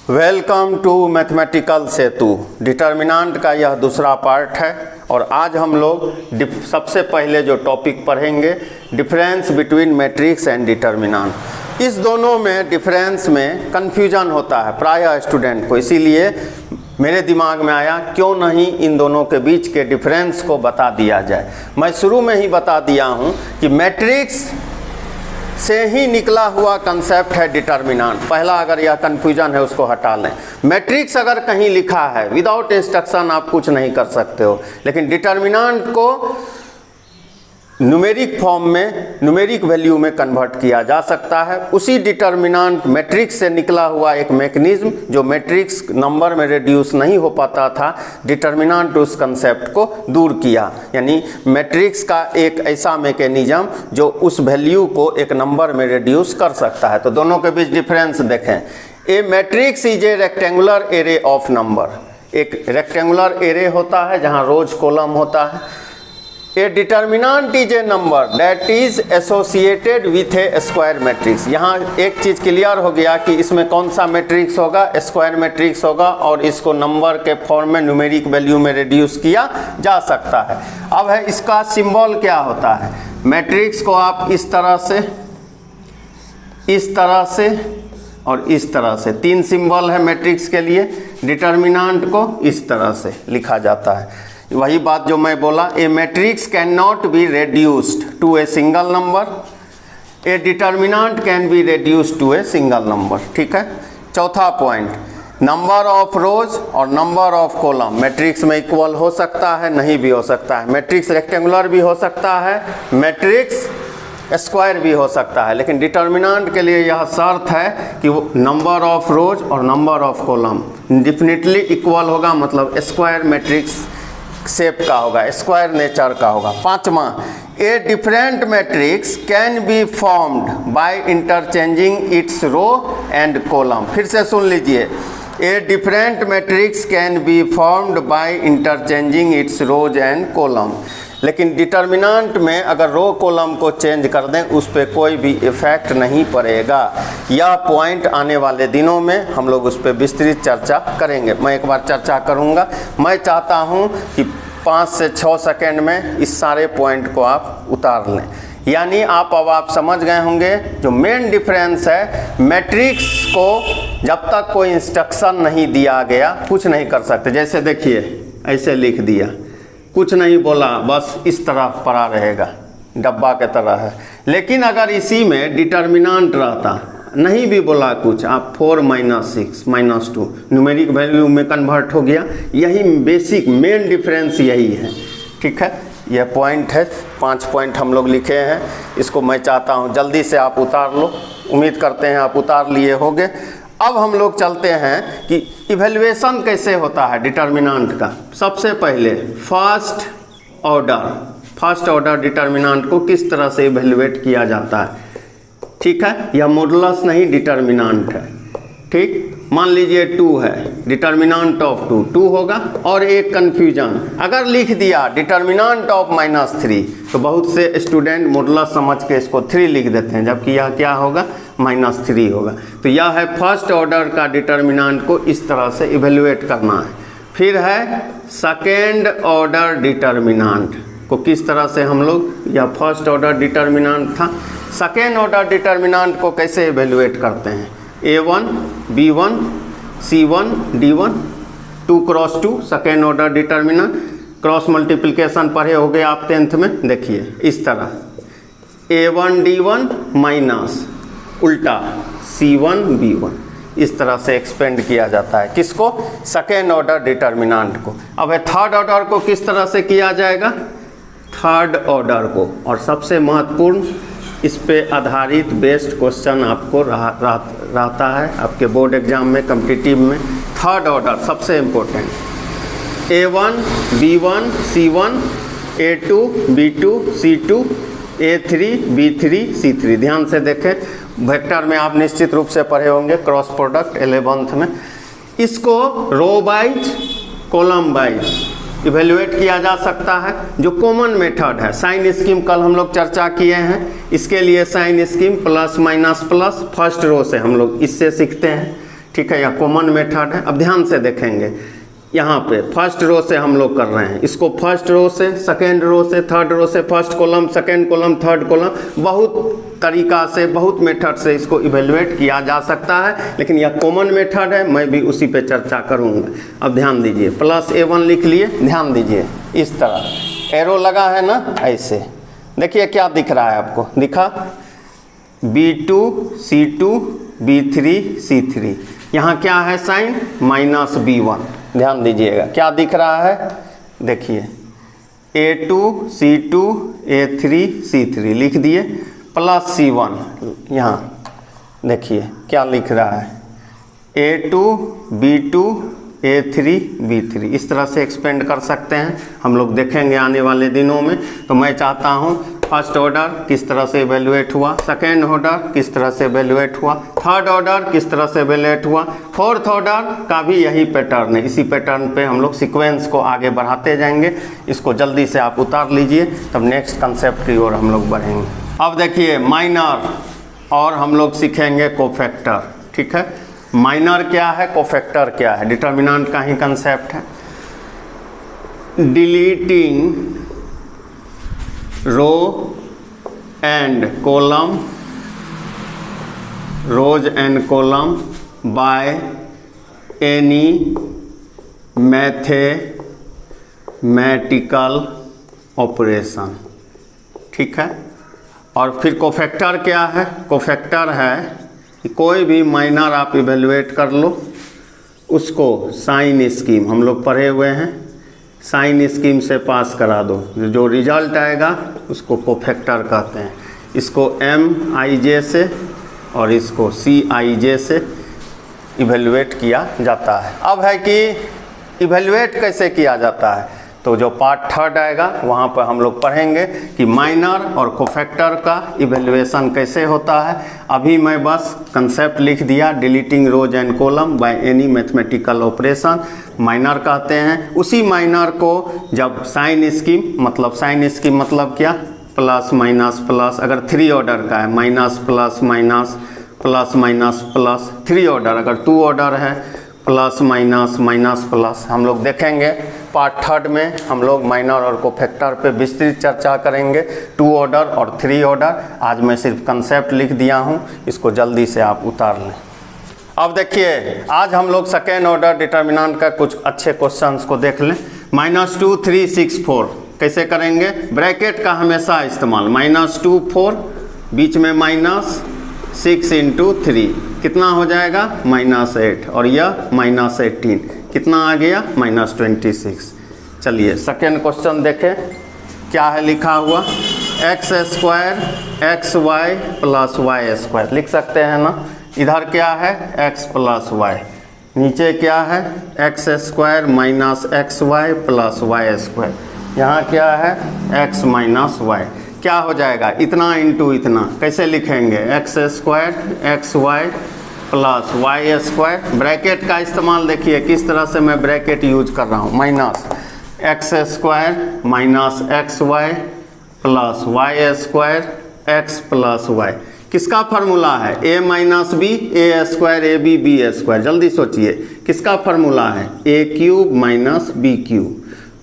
Welcome to mathematical Setu. Determinant का यह दूसरा पार्ट है और आज हम लोग सबसे पहले जो टॉपिक पढ़ेंगे difference between matrix and determinant. इस दोनों में डिफरेंस में कन्फ्यूजन होता है प्रायः स्टूडेंट को, इसीलिए मेरे दिमाग में आया क्यों नहीं इन दोनों के बीच के डिफरेंस को बता दिया जाए। मैं शुरू में ही बता दिया हूँ कि मैट्रिक्स से ही निकला हुआ कंसेप्ट है डिटर्मिनेंट। पहला अगर यह कन्फ्यूजन है उसको हटा लें। मैट्रिक्स अगर कहीं लिखा है विदाउट इंस्ट्रक्शन आप कुछ नहीं कर सकते हो, लेकिन डिटर्मिनेंट को न्यूमेरिक फॉर्म में न्यूमेरिक वैल्यू में कन्वर्ट किया जा सकता है। उसी डिटर्मिनेंट मैट्रिक्स से निकला हुआ एक मैकेनिज्म जो मैट्रिक्स नंबर में रिड्यूस नहीं हो पाता था, डिटर्मिनेंट उस कंसेप्ट को दूर किया। यानी मैट्रिक्स का एक ऐसा मैकेनिज्म जो उस वैल्यू को एक नंबर में रिड्यूस कर सकता है। तो दोनों के बीच डिफरेंस देखें। A matrix is a rectangular array of number. एक रेक्टेंगुलर एरे होता है जहाँ रोज कॉलम होता है। A determinant is a number that is associated with a square matrix. यहाँ एक चीज़ क्लियर हो गया कि इसमें कौन सा मैट्रिक्स होगा, स्क्वायर मैट्रिक्स होगा, और इसको नंबर के फॉर्म में न्यूमेरिक वैल्यू में रिड्यूस किया जा सकता है। अब है इसका सिंबल क्या होता है। मैट्रिक्स को आप इस तरह से और इस तरह से, तीन सिंबल है मैट्रिक्स के लिए। डिटर्मिनेंट को इस तरह से लिखा जाता है। वही बात जो मैं बोला, a matrix can not be reduced to a single number, a determinant can be reduced to a single number. ठीक है। चौथा पॉइंट, नंबर ऑफ रोज और नंबर ऑफ कॉलम मैट्रिक्स में इक्वल हो सकता है, नहीं भी हो सकता है। मैट्रिक्स रेक्टेंगुलर भी हो सकता है, मैट्रिक्स स्क्वायर भी हो सकता है, लेकिन डिटर्मिनेंट के लिए यह शर्त है कि वो नंबर ऑफ रोज और number of column definitely equal होगा, मतलब स्क्वायर मैट्रिक्स शेप का होगा, स्क्वायर नेचर का होगा। पांचवा, a different matrix can be formed by interchanging its row and column. फिर से सुन लीजिए, a different matrix can be formed by interchanging its rows and column. लेकिन डिटर्मिनेंट में अगर रो कॉलम को चेंज कर दें उस पर कोई भी इफेक्ट नहीं पड़ेगा। यह पॉइंट आने वाले दिनों में हम लोग उस पर विस्तृत चर्चा करेंगे। मैं एक बार चर्चा करूंगा। मैं चाहता हूं कि 5 से 6 सेकेंड में इस सारे पॉइंट को आप उतार लें। यानी आप समझ गए होंगे जो मेन डिफरेंस है, मैट्रिक्स को जब तक कोई इंस्ट्रक्शन नहीं दिया गया कुछ नहीं कर सकते। जैसे देखिए ऐसे लिख दिया, कुछ नहीं बोला, बस इस तरह पड़ा रहेगा, डब्बा के तरह है। लेकिन अगर इसी में डिटर्मिनेंट रहता, नहीं भी बोला कुछ, आप 4 - 6 - 2 न्यूमेरिक वैल्यू में कन्वर्ट हो गया। यही बेसिक मेन डिफरेंस यही है। ठीक है, यह पॉइंट है। 5 पॉइंट हम लोग लिखे हैं, इसको मैं चाहता हूँ जल्दी से आप उतार लो। उम्मीद करते हैं आप उतार लिए होंगे। अब हम लोग चलते हैं कि इवैल्यूएशन कैसे होता है डिटर्मिनेंट का। सबसे पहले फर्स्ट ऑर्डर डिटर्मिनेंट को किस तरह से इवैल्यूएट किया जाता है। ठीक है, यह मॉडुलस नहीं डिटर्मिनेंट है। ठीक, मान लीजिए 2 है, डिटर्मिनेंट ऑफ 2 होगा। और एक कन्फ्यूजन, अगर लिख दिया डिटर्मिनेंट ऑफ -3 तो बहुत से स्टूडेंट मॉडुलस समझ के इसको 3 लिख देते हैं, जबकि यह क्या होगा, -3 होगा। तो यह है फर्स्ट ऑर्डर का डिटर्मिनेंट को इस तरह से इवैल्यूएट करना है। फिर है सेकेंड ऑर्डर डिटर्मिनेंट को किस तरह से हम लोग, यह फर्स्ट ऑर्डर डिटर्मिनेंट था, सेकेंड ऑर्डर डिटर्मिनेंट को कैसे इवैल्यूएट करते हैं। A1 B1 C1 D1 2 × 2 second order determinant. Cross multiplication पढ़े हो गए आप 10th में। देखिए इस तरह A1 D1 माइनस उल्टा C1 B1, इस तरह से एक्सपेंड किया जाता है। किसको, सेकेंड ऑर्डर डिटर्मिनेंट को। अब थर्ड ऑर्डर को किस तरह से किया जाएगा, थर्ड ऑर्डर को। और सबसे महत्वपूर्ण इस पे आधारित बेस्ड क्वेश्चन आपको रहता है आपके बोर्ड एग्जाम में, कॉम्पिटिटिव में। थर्ड ऑर्डर सबसे important, A1 B1 C1 A2 B2 C2 A3 B3 C3। ध्यान से देखें, वेक्टर में आप निश्चित रूप से पढ़े होंगे, क्रॉस प्रोडक्ट 11th में। इसको row wise column wise evaluate किया जा सकता है, जो कॉमन मेथड है। साइन स्कीम कल हम लोग चर्चा किए हैं। इसके लिए sign scheme plus minus plus, first row से हम लोग इससे सीखते हैं। ठीक है, या कॉमन मेथड है। अब ध्यान से देखेंगे, यहाँ पे फर्स्ट रो से हम लोग कर रहे हैं, इसको फर्स्ट रो से, सेकेंड रो से, थर्ड रो से, first column, second column, third column, बहुत तरीका से, बहुत मेथड से इसको इवेलुएट किया जा सकता है, लेकिन यह कॉमन मेथड है, मैं भी उसी पे चर्चा करूँगा। अब ध्यान दीजिए, +A1 लिख लिए, ध्यान दीजिए इस तरह एरो लगा है ना, ऐसे देखिए क्या दिख रहा है आपको, दिखा B2 C2 B3 C3, यहाँ क्या है साइन, -B1, ध्यान दीजिएगा क्या दिख रहा है, देखिए A2 C2 A3 C3 लिख दिए, +C1, यहाँ देखिए क्या लिख रहा है, A2 B2 A3 B3, इस तरह से एक्सपेंड कर सकते हैं, हम लोग देखेंगे आने वाले दिनों में। तो मैं चाहता हूँ फर्स्ट ऑर्डर किस तरह से इवेलुएट हुआ, सेकेंड ऑर्डर किस तरह से इवेलुएट हुआ, थर्ड ऑर्डर किस तरह से इवेलुएट हुआ, फोर्थ ऑर्डर का भी यही पैटर्न है। इसी पैटर्न पे हम लोग सीक्वेंस को आगे बढ़ाते जाएंगे। इसको जल्दी से आप उतार लीजिए, तब नेक्स्ट कंसेप्ट की ओर हम लोग बढ़ेंगे। अब देखिए माइनर, और हम लोग सीखेंगे कोफैक्टर, ठीक है। माइनर क्या है, कोफैक्टर क्या है, डिटर्मिनेंट का ही कंसेप्ट है। Deleting row and column, rows and column by any mathematical operation, ठीक है। और फिर कोफैक्टर क्या है, कोफैक्टर है कि कोई भी माइनर आप इवेलुएट कर लो, उसको साइन स्कीम हम लोग पढ़े हुए हैं, साइन स्कीम से पास करा दो, जो रिजल्ट आएगा उसको कोफैक्टर कहते हैं। इसको MIJ से और इसको CIJ से इवेलुएट किया जाता है। अब है कि इवेलुएट कैसे किया जाता है, तो जो पार्ट थर्ड आएगा वहाँ पर हम लोग पढ़ेंगे कि माइनर और कोफैक्टर का इवेलुएशन कैसे होता है। अभी मैं बस कंसेप्ट लिख दिया, deleting rows and column by any mathematical operation, minor कहते हैं। उसी माइनर को जब साइन स्कीम, मतलब साइन स्कीम मतलब क्या, प्लस माइनस प्लस, अगर 3 ऑर्डर का है minus plus minus plus minus plus, 3 order, अगर 2 ऑर्डर है प्लस माइनस माइनस प्लस। हम लोग देखेंगे पार्ट थर्ड में हम लोग माइनर और कोफैक्टर पे विस्तृत चर्चा करेंगे, 2 ऑर्डर और 3 ऑर्डर। आज मैं सिर्फ कंसेप्ट लिख दिया हूँ, इसको जल्दी से आप उतार लें। अब देखिए आज हम लोग सेकेंड ऑर्डर डिटर्मिनेंट का कुछ अच्छे क्वेश्चंस को देख लें। -2 3 6 4 कैसे करेंगे, ब्रैकेट का हमेशा इस्तेमाल, -2 4, बीच में -6 × 3 कितना हो जाएगा, -8, और यह -18 कितना आ गया, -26। चलिए सेकेंड क्वेश्चन देखें क्या है लिखा हुआ, x² xy + y² लिख सकते हैं ना। इधर क्या है, x + y, नीचे क्या है, x² - xy + y², यहाँ क्या है, x - y। क्या हो जाएगा, इतना इंटू इतना, कैसे लिखेंगे, x² xy + y²। ब्रैकेट का इस्तेमाल देखिए किस तरह से मैं ब्रैकेट यूज कर रहा हूँ, -x² - xy + y² x + y। किसका फार्मूला है, a - b a² ab b²। जल्दी सोचिए किसका फार्मूला है, a³ - b³।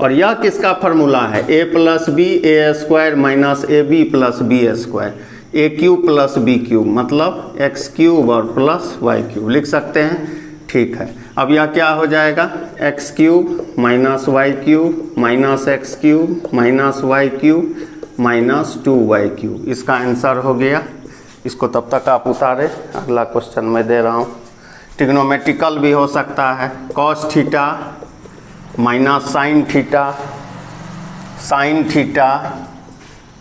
और यह किसका फार्मूला है, a + b a² - ab + b², a³ + b³ मतलब x³ और +y³ लिख सकते हैं, ठीक है। अब यह क्या हो जाएगा, x³ - y³ - x³ - y³, इसका आंसर हो गया। इसको तब तक आप उतारे, अगला क्वेश्चन मैं दे रहा हूँ। ट्रिग्नोमेट्रिकल भी हो सकता है, cos theta - sin theta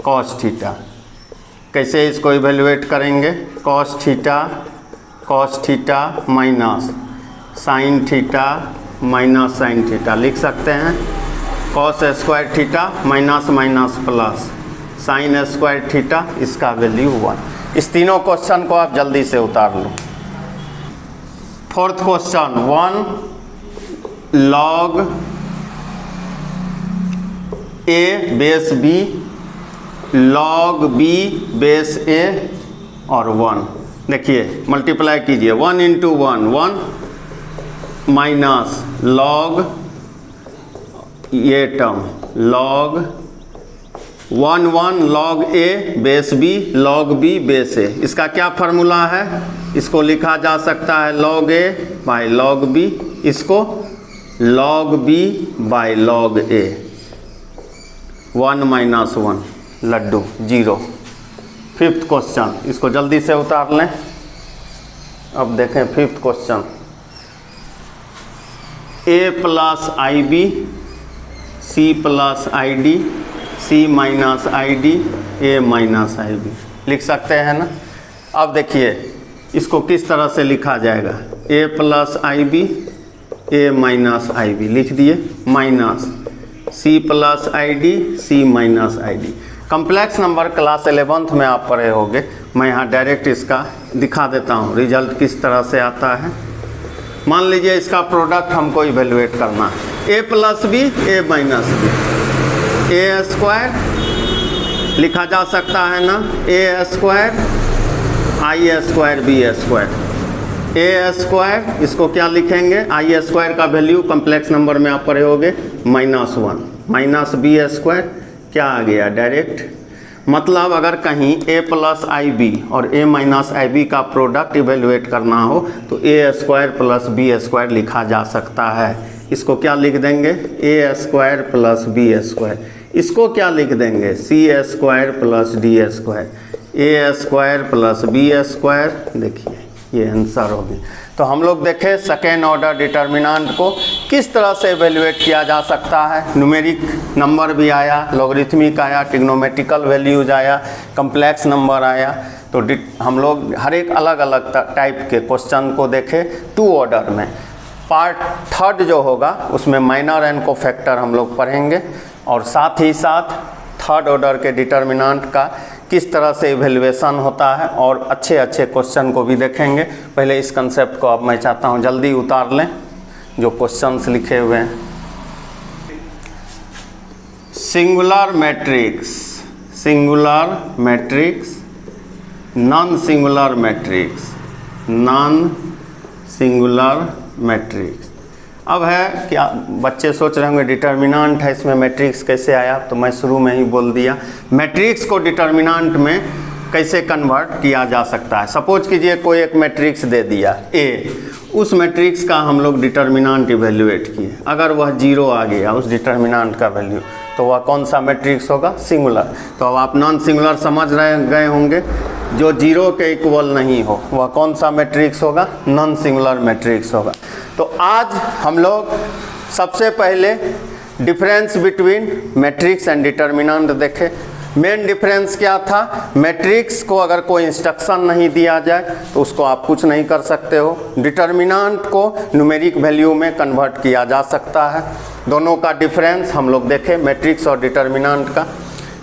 cos theta. कैसे इसको इवेलुएट करेंगे, cos theta minus sin theta लिख सकते हैं। cos² theta minus plus sin² theta, इसका वैल्यू 1। इस तीनों क्वेश्चन को आप जल्दी से उतार लो। Fourth question, 1 log a base b log b base a और 1। देखिए मल्टीप्लाई कीजिए, 1 × 1 1 माइनस लॉग ये term log 1 log a base b log b base a। इसका क्या फार्मूला है? इसको लिखा जा सकता है log a by log b, इसको log b by log a। 1 minus 1 लड्डू 0। फिफ्थ क्वेश्चन, इसको जल्दी से उतार लें। अब देखें fifth question, a plus I B C plus I D C minus I D A minus I B लिख सकते हैं ना। अब देखिए इसको किस तरह से लिखा जाएगा, A plus I B A minus I B लिख दिए, minus C plus I D C minus I D. Complex number class 11th में आप पढ़े होंगे, मैं यहाँ डायरेक्ट इसका दिखा देता हूँ रिजल्ट किस तरह से आता है। मान लीजिए इसका प्रोडक्ट हमको इवेलुएट करना है, ए plus B A minus B, A square लिखा जा सकता है ना, ए square I square B square. A square इसको क्या लिखेंगे, आई स्क्वायर का वैल्यू कम्प्लेक्स नंबर में आप पढ़े होंगे -1 माइनस बी स्क्वायर क्या आ गया डायरेक्ट। मतलब अगर कहीं a प्लस आई बी और a माइनस आई बी का प्रोडक्ट इवेलुएट करना हो तो a square plus B square लिखा जा सकता है। इसको क्या लिख देंगे, a square plus B square. इसको क्या लिख देंगे, C square plus D square, A square plus B square. देखिए ये आंसर हो गया। तो हम लोग देखें सेकेंड ऑर्डर डिटर्मिनेंट को किस तरह से इवेल्युएट किया जा सकता है। न्यूमेरिक नंबर भी आया, लॉगरिथमिक आया, ट्रिग्नोमेट्रिकल वैल्यूज आया, कम्प्लेक्स नंबर आया। तो हम लोग हर एक अलग अलग टाइप के क्वेश्चन को देखें 2 ऑर्डर में। पार्ट थर्ड जो होगा उसमें माइनर एंड कोफैक्टर हम लोग पढ़ेंगे और साथ ही साथ थर्ड ऑर्डर के डिटर्मिनेंट का किस तरह से इवेल्युएशन होता है और अच्छे अच्छे क्वेश्चन को भी देखेंगे। पहले इस कंसेप्ट को अब मैं चाहता हूं जल्दी उतार लें जो क्वेश्चंस लिखे हुए हैं। Singular matrix, singular matrix, non singular matrix, non singular matrix. अब है क्या बच्चे सोच रहे होंगे डिटर्मिनेंट है इसमें मैट्रिक्स कैसे आया, तो मैं शुरू में ही बोल दिया मैट्रिक्स को डिटर्मिनेंट में कैसे कन्वर्ट किया जा सकता है। सपोज कीजिए कोई एक मैट्रिक्स दे दिया ए, उस मैट्रिक्स का हम लोग डिटर्मिनेंट इवेल्युएट किए, अगर वह 0 आ गया उस डिटर्मिनेंट का वैल्यू तो वह कौन सा मैट्रिक्स होगा, सिंगुलर। तो अब आप नॉन सिंगुलर समझ रहे गए होंगे, जो 0 के इक्वल नहीं हो वह कौन सा मैट्रिक्स होगा, नॉन सिंगुलर मैट्रिक्स होगा। तो आज हम लोग सबसे पहले difference between matrix and determinant देखें। मेन डिफरेंस क्या था, मैट्रिक्स को अगर कोई इंस्ट्रक्शन नहीं दिया जाए तो उसको आप कुछ नहीं कर सकते हो। डिटर्मिनेंट को न्यूमेरिक वैल्यू में कन्वर्ट किया जा सकता है। दोनों का डिफरेंस हम लोग देखें, मैट्रिक्स और डिटर्मिनेंट का।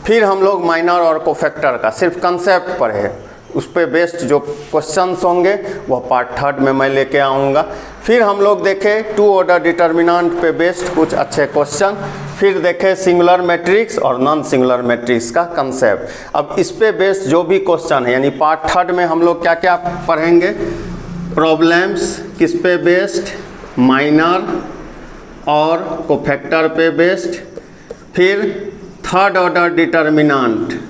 फिर हम लोग माइनर और कोफैक्टर का सिर्फ कंसेप्ट पढ़े, उस पर बेस्ड जो क्वेश्चंस होंगे वह पार्ट थर्ड में मैं लेके आऊँगा। फिर हम लोग देखें 2 ऑर्डर डिटर्मिनेंट पे बेस्ड कुछ अच्छे क्वेश्चन। फिर देखें सिंगुलर मैट्रिक्स और नॉन सिंगुलर मैट्रिक्स का कंसेप्ट। अब इस पे बेस्ड जो भी क्वेश्चन है, यानी पार्ट थर्ड में हम लोग क्या क्या पढ़ेंगे, प्रॉब्लम्स किस पे बेस्ड, माइनर और कोफैक्टर पे बेस्ड। फिर थर्ड ऑर्डर डिटर्मिनेंट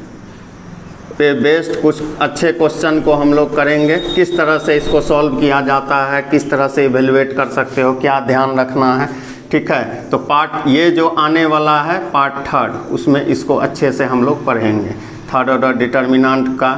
पे बेस्ड कुछ अच्छे क्वेश्चन को हम लोग करेंगे, किस तरह से इसको सॉल्व किया जाता है, किस तरह से इवेल्युएट कर सकते हो, क्या ध्यान रखना है। ठीक है, तो पार्ट ये जो आने वाला है पार्ट थर्ड, उसमें इसको अच्छे से हम लोग पढ़ेंगे। थर्ड ऑर्डर डिटर्मिनेंट का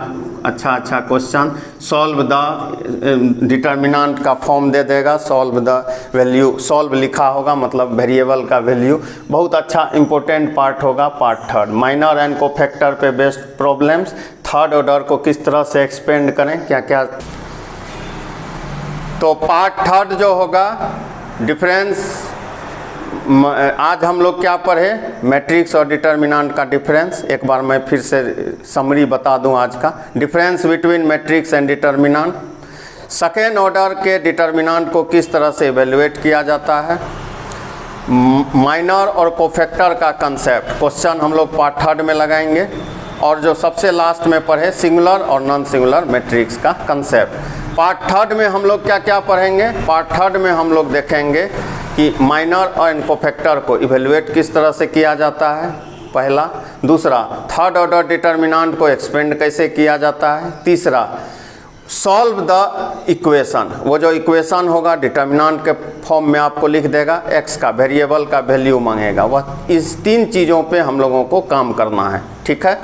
अच्छा क्वेश्चन, सॉल्व द डिटर्मिनेंट का फॉर्म दे देगा, सॉल्व द वैल्यू, सॉल्व लिखा होगा मतलब वेरिएबल का वैल्यू, बहुत अच्छा इंपॉर्टेंट पार्ट होगा part third. Minor and cofactor पे बेस्ड प्रॉब्लम्स, थर्ड ऑर्डर को किस तरह से एक्सपेंड करें, क्या क्या। तो पार्ट थर्ड जो होगा डिफरेंस, आज हम लोग क्या पढ़े, मैट्रिक्स और डिटर्मिनेंट का डिफरेंस। एक बार मैं फिर से समरी बता दूं आज का, difference between matrix and determinant, second order के डिटर्मिनेंट को किस तरह से इवेल्युएट किया जाता है, माइनर और कोफैक्टर का कंसेप्ट क्वेश्चन हम लोग पार्ट थर्ड में लगाएंगे। और जो सबसे लास्ट में पढ़े सिंगुलर और नॉन सिंगुलर मैट्रिक्स का कंसेप्ट। पार्ट थर्ड में हम लोग क्या क्या पढ़ेंगे? पार्ट थर्ड में हम लोग देखेंगे कि माइनर और कोफैक्टर को इवेल्युएट किस तरह से किया जाता है, पहला। दूसरा, थर्ड ऑर्डर डिटर्मिनेंट को एक्सपेंड कैसे किया जाता है। तीसरा, सॉल्व द इक्वेशन, वो जो इक्वेशन होगा डिटर्मिनेंट के फॉर्म में आपको लिख देगा, एक्स का वेरिएबल का वैल्यू मांगेगा, वह इस तीन चीज़ों पे हम लोगों को काम करना है, ठीक है।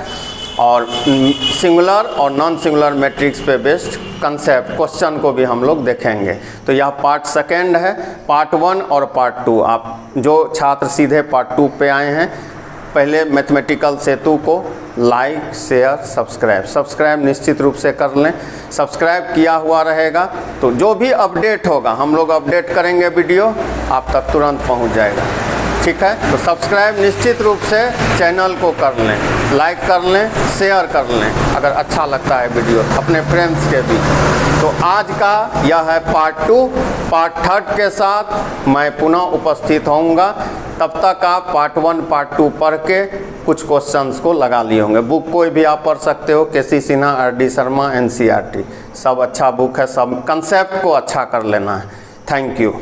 और सिंगुलर और नॉन सिंगुलर मैट्रिक्स पे बेस्ड कंसेप्ट क्वेश्चन को भी हम लोग देखेंगे। तो यह पार्ट सेकेंड है। पार्ट 1 और पार्ट 2, आप जो छात्र सीधे पार्ट 2 पे आए हैं, पहले मैथमेटिकल सेतु को लाइक, शेयर, सब्सक्राइब निश्चित रूप से कर लें। सब्सक्राइब किया हुआ रहेगा तो जो भी अपडेट होगा, हम लोग अपडेट करेंगे वीडियो, आप तक तुरंत पहुंच जाएगा, ठीक है। तो सब्सक्राइब निश्चित रूप से चैनल को कर लें, लाइक कर लें, शेयर कर लें अगर अच्छा लगता है वीडियो अपने फ्रेंड्स के भी। तो आज का यह है पार्ट 2। पार्ट थर्ड के साथ मैं पुनः उपस्थित होऊंगा। तब तक आप पार्ट 1 पार्ट 2 पढ़ के कुछ क्वेश्चंस को लगा लिए होंगे। बुक कोई भी आप पढ़ सकते हो, केसी सिन्हा, आर.डी. शर्मा, NCERT, सब अच्छा बुक है, सब कंसेप्ट को अच्छा कर लेना है। Thank you.